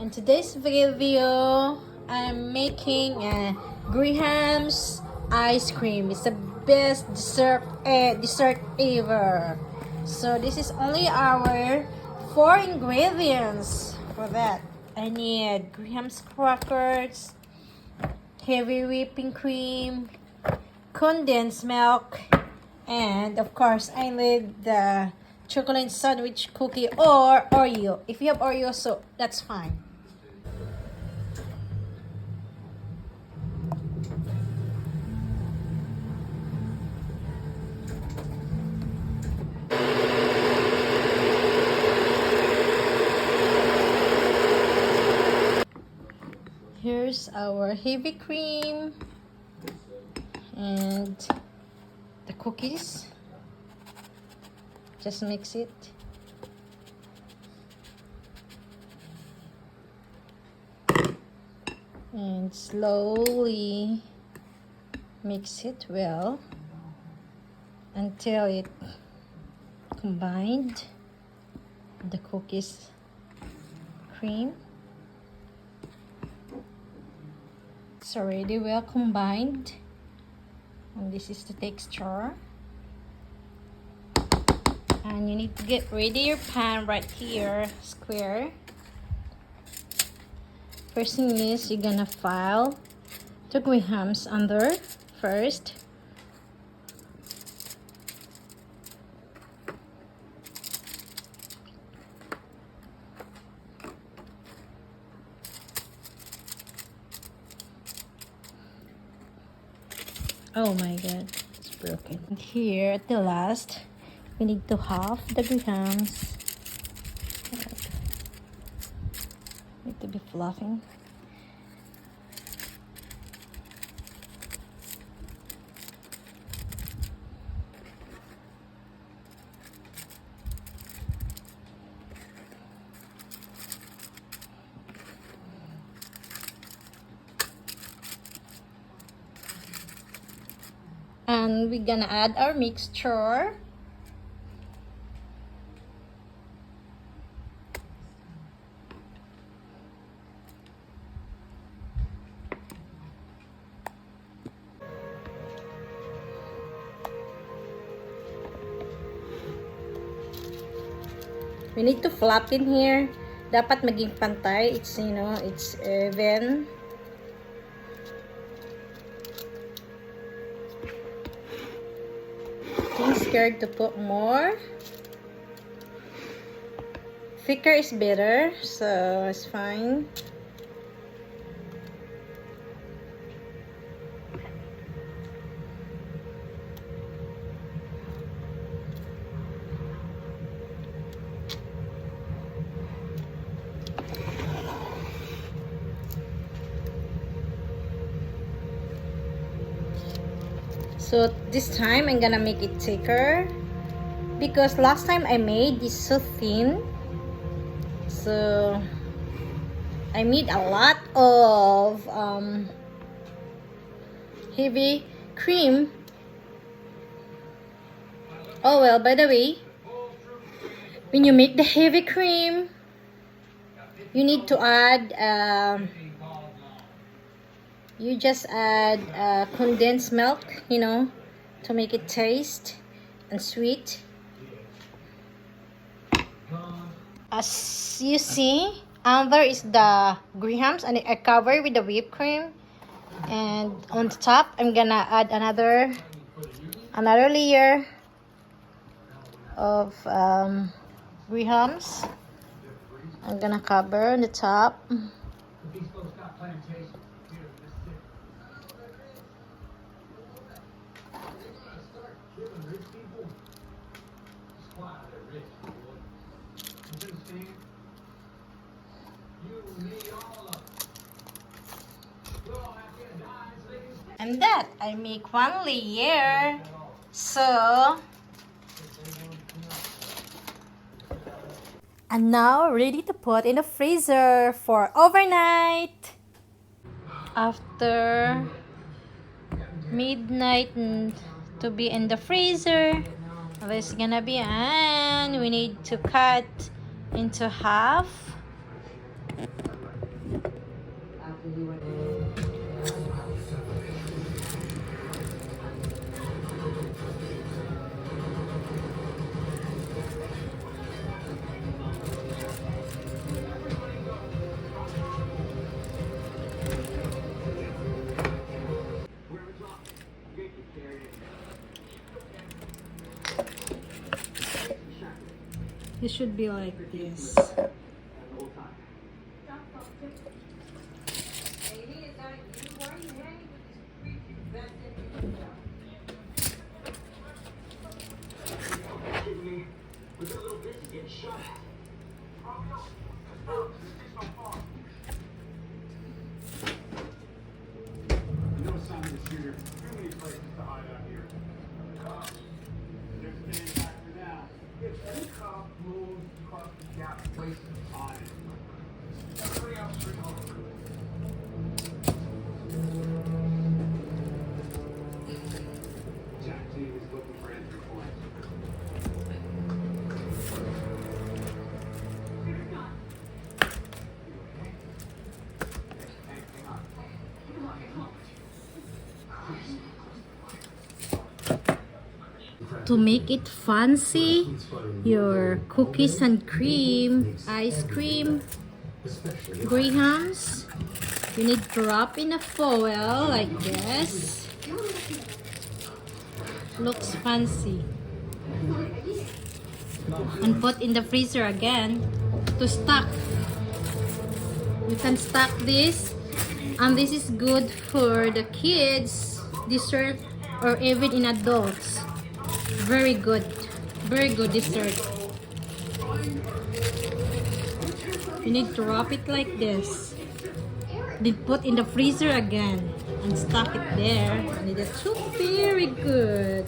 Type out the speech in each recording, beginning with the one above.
In today's video, I'm making a Graham's ice cream. It's the best dessert ever. So this is only our 4 ingredients for that. I need Graham's crackers, heavy whipping cream, condensed milk, and of course I need the chocolate sandwich cookie or Oreo. If you have Oreo, so that's fine. Here's our heavy cream and the cookies. Just mix it. And slowly mix it well until it combined the cookies cream. It's already well combined, and this is the texture. And you need to get ready your pan right here, square. First thing is you're gonna file the Graham's under first. Oh my god, it's broken. And here at the last, we need to half the Graham's. Need to be fluffing. And we're gonna add our mixture. We need to flap in here. Dapat maging pantay. It's, you know, it's even. Don't scared to put more. Thicker is better, so it's fine. So this time I'm gonna make it thicker because last time I made this so thin. So I made a lot of heavy cream. Oh well, by the way, when you make the heavy cream, you need to add you just add condensed milk, you know, to make it taste and sweet. As you see, under is the Graham's and I cover with the whipped cream, and on the top I'm gonna add another layer of Graham's. I'm gonna cover on the top. And that I make one layer. So and now ready to put in the freezer for overnight. After midnight to be in the freezer, this is gonna be, and we need to cut into half. After he went. It should be like this. To make it fancy, your cookies and cream, ice cream, Grahams, you need to wrap in a foil like this. Looks fancy. And put in the freezer again to stack. You can stack this, and this is good for the kids, dessert, or even in adults. Very good dessert. You need to wrap it like this, then put in the freezer again and stack it there, and it is so very good.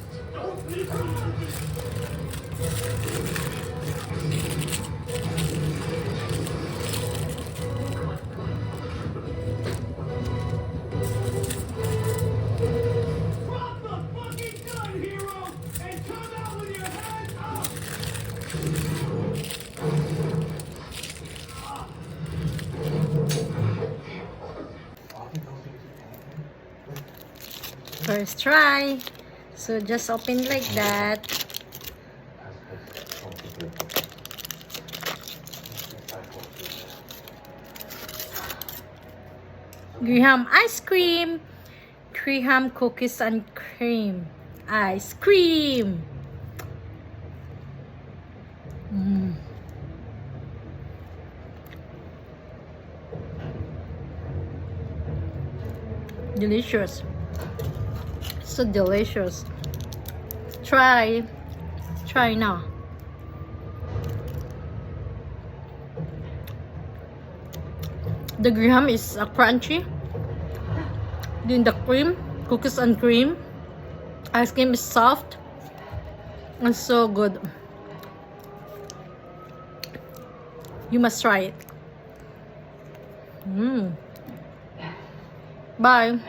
First try. So just open like that. Graham ice cream. Graham cookies and cream. Ice cream. Delicious. So delicious. Try now. The Graham is crunchy. Then the cream, cookies and cream, ice cream is soft and so good. You must try it. Bye.